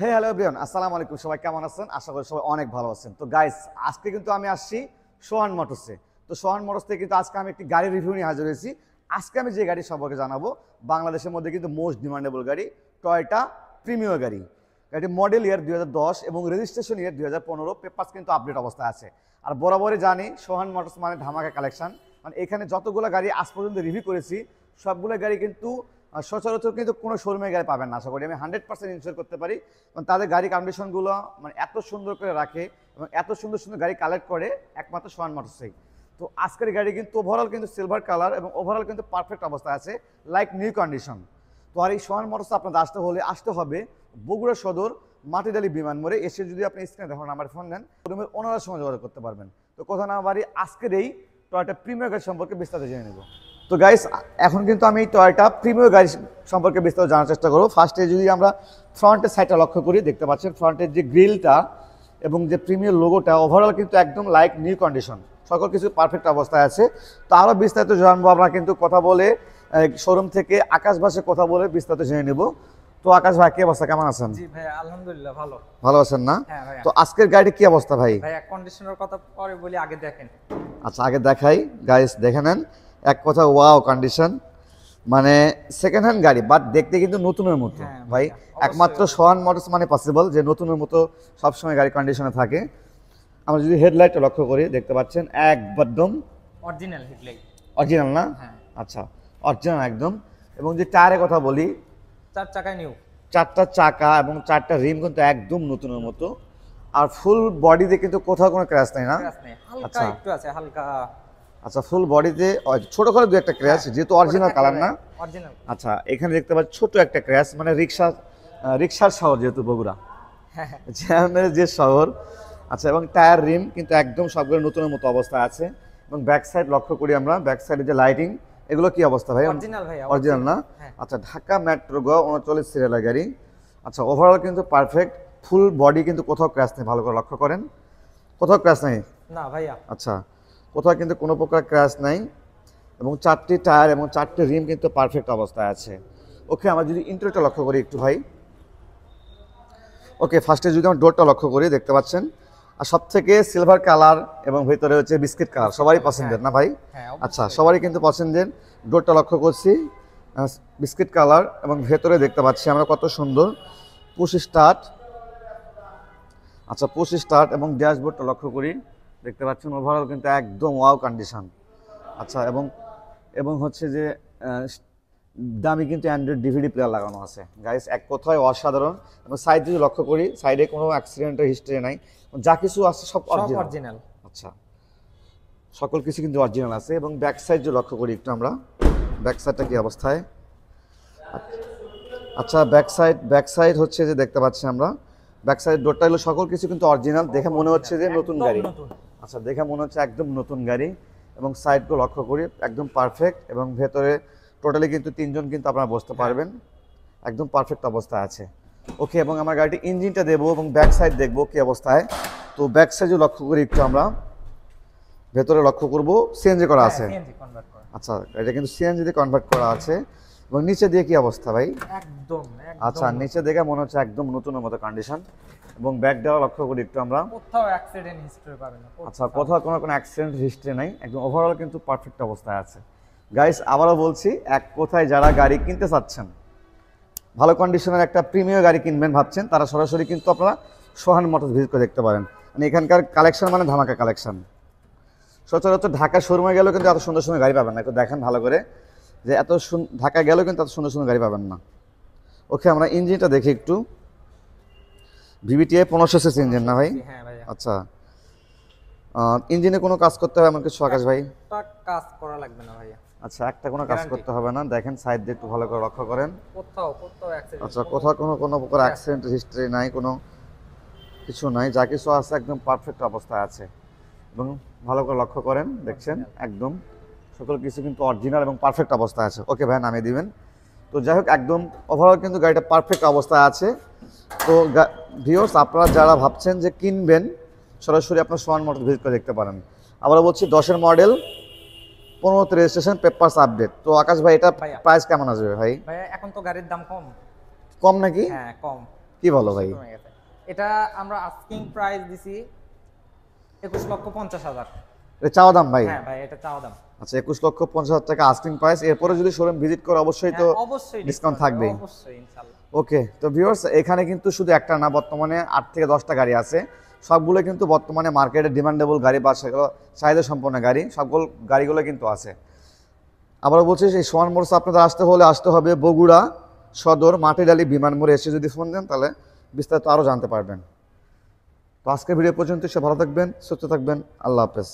হে hello everyone, আসসালামু আলাইকুম। সবাই কেমন আছেন? আশা করি সবাই অনেক ভালো আছেন। তো গাইস, আজকে কিন্তু আমি আসছি সোহান মোটরসে। তো সোহান মোটরস থেকে কিন্তু আজকে আমি একটি গাড়ির রিভিউ নিয়ে হাজির হয়েছি। আজকে আমি যে গাড়ি সম্পর্কে জানাবো, বাংলাদেশের মধ্যে কিন্তু মোস্ট ডিমান্ডেবল গাড়ি টয়োটা প্রিমিয়ার গাড়ি। গাড়িটি মডেল ইয়ার 2010 এবং রেজিস্ট্রেশন ইয়ার 2015, পেপারস কিন্তু আপডেট অবস্থায় আছে। আর বরাবরই জানি সোহান মোটরস মানে ধামাকা কালেকশন। মানে এখানে যতগুলো গাড়ি আজ পর্যন্ত রিভিউ করেছি, সবগুলো গাড়ি কিন্তু সচরাচর কিন্তু কোনো শোরুমের গাড়ি পাবেন না। আশা করি আমি 100% ইনশিওর করতে পারি, কারণ তাদের গাড়ি কন্ডিশনগুলো মানে এত সুন্দর করে রাখে এবং এত সুন্দর সুন্দর গাড়ি কালেক্ট করে একমাত্র সোহান মোটরসেই। তো আজকের গাড়ি কিন্তু ওভারঅল কিন্তু সিলভার কালার এবং ওভারঅল কিন্তু পারফেক্ট অবস্থায় আছে, লাইক নিউ কন্ডিশন। তো আর এই সোহান মোটরস আপনাদের আসতে হবে বগুড়া সদর মাটিডালি বিমান মোড়ে এসে। যদি আপনি স্ক্রিনে দেখুন আমার ফোন নেন, শোরুমের ওনার সঙ্গে যোগাযোগ করতে পারবেন। তো কথা না বাড়ি, আজকের এই টয়োটা প্রিমিয়ার গাড়ি সম্পর্কে বিস্তারিত জেনে নেব। তো গাইস, এখন কিন্তু আমি টয়োটা প্রিমিয়ার গাড়ি সম্পর্কে বিস্তারিত জানার চেষ্টা করবো। ফার্স্টে যদি আমরা ফ্রন্টের সাইডটা লক্ষ্য করি, দেখতে পাচ্ছেন ফ্রন্টের যে গ্রিলটা এবং যে প্রিমিয়ার লোগোটা ওভারঅল কিন্তু একদম লাইক নিউ কন্ডিশন, সকল কিছু পারফেক্ট অবস্থায় আছে। তো আরও বিস্তারিত জানবো আমরা কিন্তু কথা বলে শোরুম থেকে আকাশ ভাষে কথা বলে বিস্তারিত জেনে নেব। তো আকাশ ভাই, কি অবস্থা, কেমন আছেন? জি ভাই, আলহামদুলিল্লাহ ভালো। ভালো আছেন না? হ্যাঁ ভাই। তো আজকের গাড়ির কি অবস্থা ভাই? ভাই এক কন্ডিশনের কথা পরে বলি, আগে দেখেন। আচ্ছা, আগে দেখাই গাইস, দেখে নেন। এক কথা ওয়াও কন্ডিশন, মানে সেকেন্ড হ্যান্ড গাড়ি বাট দেখতে কিন্তু নতুনের মতো। হ্যাঁ ভাই অবশ্যই, একমাত্র সোহান মোটরস মানে পসিবল যে নতুনের মতো সবসময় গাড়ি কন্ডিশনে থাকে। আমরা যদি হেডলাইটটা লক্ষ্য করি, দেখতে পাচ্ছেন একদম অরিজিনাল হেডলাইট। অরিজিনাল না? হ্যাঁ। আচ্ছা, অরিজিনাল একদম। এবং যে টায়ারের কথা বলি, চার চাকায় নিউ। চারটা চাকা এবং চারটা রিম কিন্তু একদম নতুনের মতো। আর ফুল বডিতে কিন্তু কোথাও কোনো ক্র্যাশ নেই না? ক্র্যাশ নেই, হালকা আচ্ছা একটু আছে, হালকা। আচ্ছা, ফুল বডিতে ছোট করে দু একটা ক্র্যাশ, যেহেতু অরিজিনাল কালার না। অরিজিনাল। আচ্ছা, এখানে দেখতে পাচ্ছি ছোট একটা ক্র্যাশ, মানে রিক্সার শহর যেহেতু বগুড়া, হ্যাঁ জ্যামের যে শহর। আচ্ছা, এবং টায়ার রিম কিন্তু একদম সবগুলো নতুনের মতো অবস্থায় আছে। এবং ব্যাক সাইড লক্ষ্য করি আমরা, ব্যাক সাইডে যে লাইটিং, এগুলো কি অবস্থা ভাই? অরিজিনাল ভাই, অরিজিনাল না? হ্যাঁ। আচ্ছা, ঢাকা মেট্রো গ 39 সিরিয়ালের গাড়ি। আচ্ছা, ওভারঅল কিন্তু পারফেক্ট, ফুল বডি কিন্তু কোথাও ক্র্যাশ নেই, ভালো করে লক্ষ্য করেন, কোথাও ক্র্যাশ নেই। না ভাইয়া। আচ্ছা, কোথাও কিন্তু কোনো প্রকার ক্র্যাশ নাই। এবং চারটি টায়ার এবং চারটি রিম কিন্তু পারফেক্ট অবস্থায় আছে। ওকে, আমরা যদি ইন্টেরিয়রটা লক্ষ্য করি একটু ভাই। ওকে, ফার্স্টে যদি আমরা ডোরটা লক্ষ্য করি, দেখতে পাচ্ছেন আর সব থেকে সিলভার কালার এবং ভেতরে হচ্ছে বিস্কিট কালার, সবারই পছন্দের না ভাই? হ্যাঁ আচ্ছা, সবারই কিন্তু পছন্দের। ডোরটা লক্ষ্য করছি বিস্কিট কালার এবং ভেতরে দেখতে পাচ্ছি আমরা কত সুন্দর পুশ স্টার্ট। আচ্ছা, পুশ স্টার্ট এবং ড্যাশবোর্ডটা লক্ষ্য করি, দেখতে পাচ্ছেন ওভারঅল কিন্তু একদম ওয়াও কন্ডিশন। আচ্ছা, এবং এবং হচ্ছে যে দামি কিন্তু অ্যান্ড্রয়েড ডিভিডি প্লেয়ার লাগানো আছে গাইস, এক কথায় অসাধারণ। এবং সাইড যদি লক্ষ্য করি, সাইডে কোনো অ্যাক্সিডেন্টের হিস্ট্রি নাই, যা কিছু আছে সব অরিজিনাল। আচ্ছা, সকল কিছু কিন্তু অরিজিনাল আছে। এবং ব্যাক সাইড যদি লক্ষ্য করি একটু আমরা, ব্যাক সাইডটা কি অবস্থায়? আচ্ছা, ব্যাক সাইড হচ্ছে যে দেখতে পাচ্ছি আমরা, ব্যাক সাইড ডোরটা হলো সকল কিছু কিন্তু অরিজিনাল, দেখে মনে হচ্ছে যে নতুন গাড়ি। আচ্ছা, দেখে মনে হচ্ছে একদম নতুন গাড়ি। এবং সাইডগুলো লক্ষ্য করি একদম পারফেক্ট, এবং ভেতরে টোটালি কিন্তু তিনজন কিন্তু আপনারা বসতে পারবেন, একদম পারফেক্ট অবস্থায় আছে। ওকে, এবং আমার গাড়িটি ইঞ্জিনটা দেবো এবং ব্যাক সাইড দেখবো কি অবস্থায়। তো ব্যাক সাইডও লক্ষ্য করি একটু আমরা, ভেতরে লক্ষ্য করবো সিএনজি করা আছে। আচ্ছা, এটা কিন্তু সিএনজিতে কনভার্ট করা আছে। এবং নিচে দিয়ে কি অবস্থা ভাই? একদম। আচ্ছা, নিচে দেখে মনে হচ্ছে একদম নতুনের মতো কন্ডিশন। এবং ব্যাক দেওয়া লক্ষ্য করি একটু আমরা, কোথাও অ্যাক্সিডেন্ট হিস্ট্রি পাবেন না। আচ্ছা, কোথাও কোনো অ্যাক্সিডেন্ট হিস্ট্রি নাই, একদম ওভারঅল কিন্তু পারফেক্ট অবস্থায় আছে। গাইস, আবারও বলছি, এক কথায় যারা গাড়ি কিনতে চাচ্ছেন, ভালো কন্ডিশনের একটা প্রিমিয়ার গাড়ি কিনবেন ভাবছেন, তারা সরাসরি কিন্তু আপনারা সোহান মোটরস ভিজিট করে দেখতে পারেন। মানে এখানকার কালেকশন মানে ধামাকা কালেকশন। সচরাচর ঢাকা শোরুমে গেলেও কিন্তু এত সুন্দর সুন্দর গাড়ি পাবেন না। একটু দেখেন ভালো করে যে ঢাকা গেলেও কিন্তু এত সুন্দর সুন্দর গাড়ি পাবেন না। ওকে, আমরা ইঞ্জিনটা দেখি একটু। ভিভিটিআই 1500 সিসি ইঞ্জিন না ভাই? হ্যাঁ ভাইয়া। আচ্ছা, ইঞ্জিনে কোনো কাজ করতে হবে এমন কিছু আকাশ ভাই? কাজ করা লাগবে না ভাইয়া। আচ্ছা, একটা কোনো কাজ করতে হবে না। দেখেন সাইড দিয়ে একটু ভালো করে লক্ষ্য করেন। কোথাও অ্যাক্সিডেন্ট। আচ্ছা, কোথাও কোনো প্রকার অ্যাক্সিডেন্ট হিস্ট্রি নাই, কোনো কিছু নাই, যা কিছু আছে একদম পারফেক্ট অবস্থায় আছে। এবং ভালো করে লক্ষ্য করেন, দেখছেন একদম সকল কিছু কিন্তু অরিজিনাল এবং পারফেক্ট অবস্থায় আছে। ওকে ভাই, নামিয়ে দিবেন। তো যাই হোক, একদম ওভারঅল কিন্তু গাড়িটা পারফেক্ট অবস্থায় আছে। তো ভিউয়ার্স, আপনারা যারা ভাবছেন যে কিনবেন, সরাসরি আপনার সোহান মোটরস ভিজিট করে দেখতে পারেন। আবার বলছি, 10-এর মডেল, 15তে রেজিস্ট্রেশন, পেপারস আপডেট। তো আকাশ ভাই, এটা প্রাইস কেমন আসবে ভাই? ভাইয়া এখন তো গাড়ির দাম কম। কম নাকি? হ্যাঁ কম। কি বলো ভাই? কমে গেছে। এটা আমরা আস্কিং প্রাইস দিছি 21,50,000। এটা চাওয়া দাম ভাই? হ্যাঁ ভাই, এটা চাওয়া দাম। আচ্ছা, 21,50,000 টাকা আস্কিং প্রাইস। এরপরে যদি শোরুম ভিজিট করে অবশ্যই তো হ্যাঁ, অবশ্যই ডিসকাউন্ট থাকবেই। অবশ্যই ইনশাআল্লাহ। ওকে, তো ভিউয়ার্স এখানে কিন্তু শুধু একটা না, বর্তমানে 8 থেকে 10টা গাড়ি আছে। সবগুলো কিন্তু বর্তমানে মার্কেটে ডিমান্ডেবল গাড়ি বা সেগুলো চাহিদা সম্পন্ন গাড়ি, সবগুলো গাড়িগুলো কিন্তু আছে। আবার বলছি, এই সোহান মোটরস আপনাদের আসতে হবে বগুড়া সদর মাটিডালি বিমান মোড়ে। এসে যদি ফোন দেন তাহলে বিস্তারিত আরও জানতে পারবেন। তো আজকের ভিডিও পর্যন্ত, সে ভালো থাকবেন, সুস্থ থাকবেন, আল্লাহ হাফেজ।